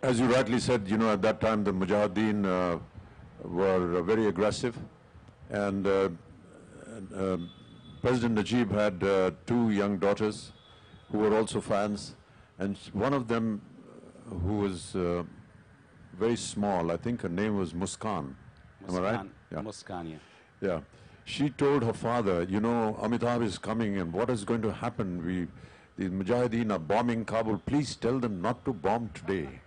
As you rightly said, at that time the Mujahideen were very aggressive, and President Najib had two young daughters who were also fans, and one of them who was very small, I think her name was Muskan. Am I right? Yeah. Muskan, yeah. Yeah. She told her father, Amitabh is coming and what is going to happen? The Mujahideen are bombing Kabul. Please tell them not to bomb today.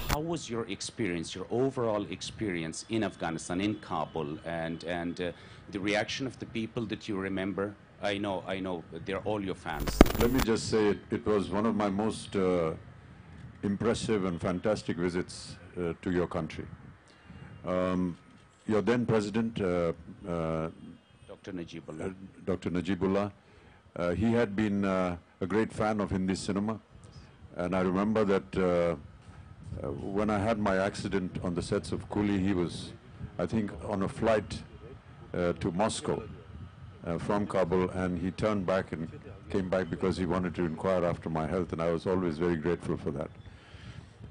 How was your experience, your overall experience in Afghanistan, in Kabul, and the reaction of the people that you remember? I know, they're all your fans. Let me just say it was one of my most impressive and fantastic visits to your country. Your then president, Dr. Najibullah. Dr. Najibullah, he had been a great fan of Hindi cinema, and I remember that when I had my accident on the sets of Coolie, he was, I think, on a flight to Moscow from Kabul, and he turned back and came back because he wanted to inquire after my health, and I was always very grateful for that.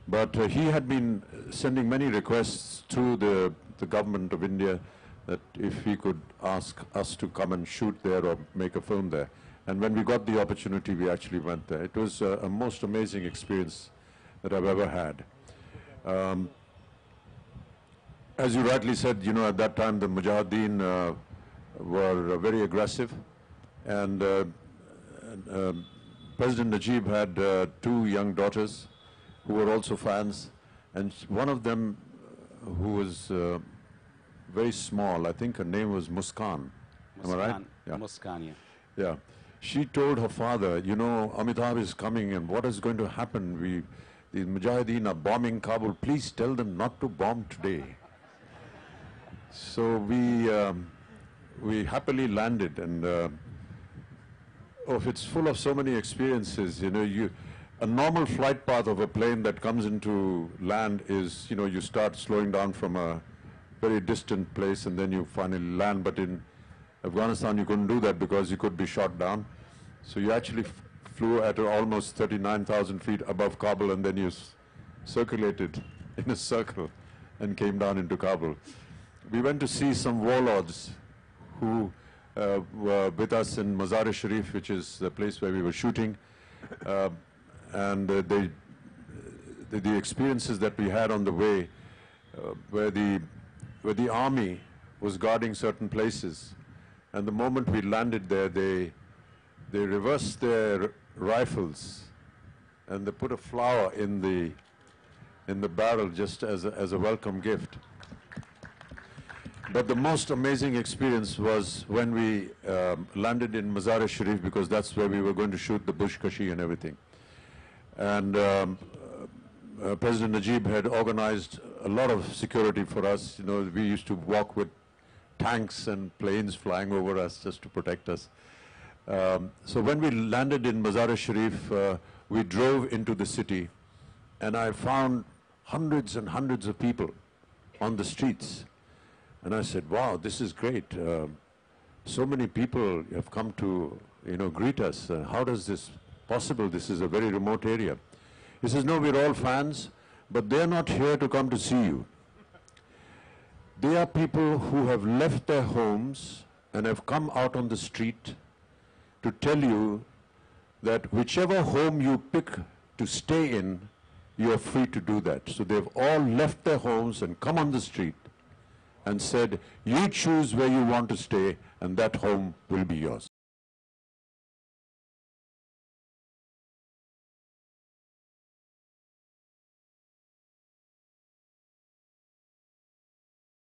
But he had been sending many requests through the government of India that if he could ask us to come and shoot there or make a film there. And when we got the opportunity, we actually went there. It was a most amazing experience that I've ever had. As you rightly said, at that time the Mujahideen were very aggressive, and President Najib had two young daughters who were also fans, and one of them who was very small, I think her name was Muskan. Am I right? Yeah. Muskan, yeah. Yeah. She told her father, Amitabh is coming and what is going to happen? The Mujahideen are bombing Kabul. Please tell them not to bomb today. So we happily landed, and it's full of so many experiences. A normal flight path of a plane that comes into land is, you start slowing down from a very distant place and then you finally land. But in Afghanistan, you couldn't do that because you could be shot down. So you actually flew at almost 39,000 feet above Kabul, and then you circulated in a circle and came down into Kabul. We went to see some warlords who were with us in Mazar-e-Sharif, which is the place where we were shooting. And the experiences that we had on the way, where the army was guarding certain places, and the moment we landed there, they reversed their rifles, and they put a flower in the barrel just as a welcome gift. But the most amazing experience was when we landed in Mazar-e-Sharif, because that's where we were going to shoot the Bushkashi and everything. And President Najib had organized a lot of security for us. We used to walk with tanks and planes flying over us just to protect us. So when we landed in Mazar-e-Sharif, we drove into the city, and I found hundreds and hundreds of people on the streets. And I said, wow, this is great. So many people have come to, greet us. How does this possible? This is a very remote area. He says, no, we're all fans, but they're not here to come to see you. They are people who have left their homes and have come out on the street to tell you that whichever home you pick to stay in, you are free to do that. So they've all left their homes and come on the street and said, you choose where you want to stay, and that home will be yours.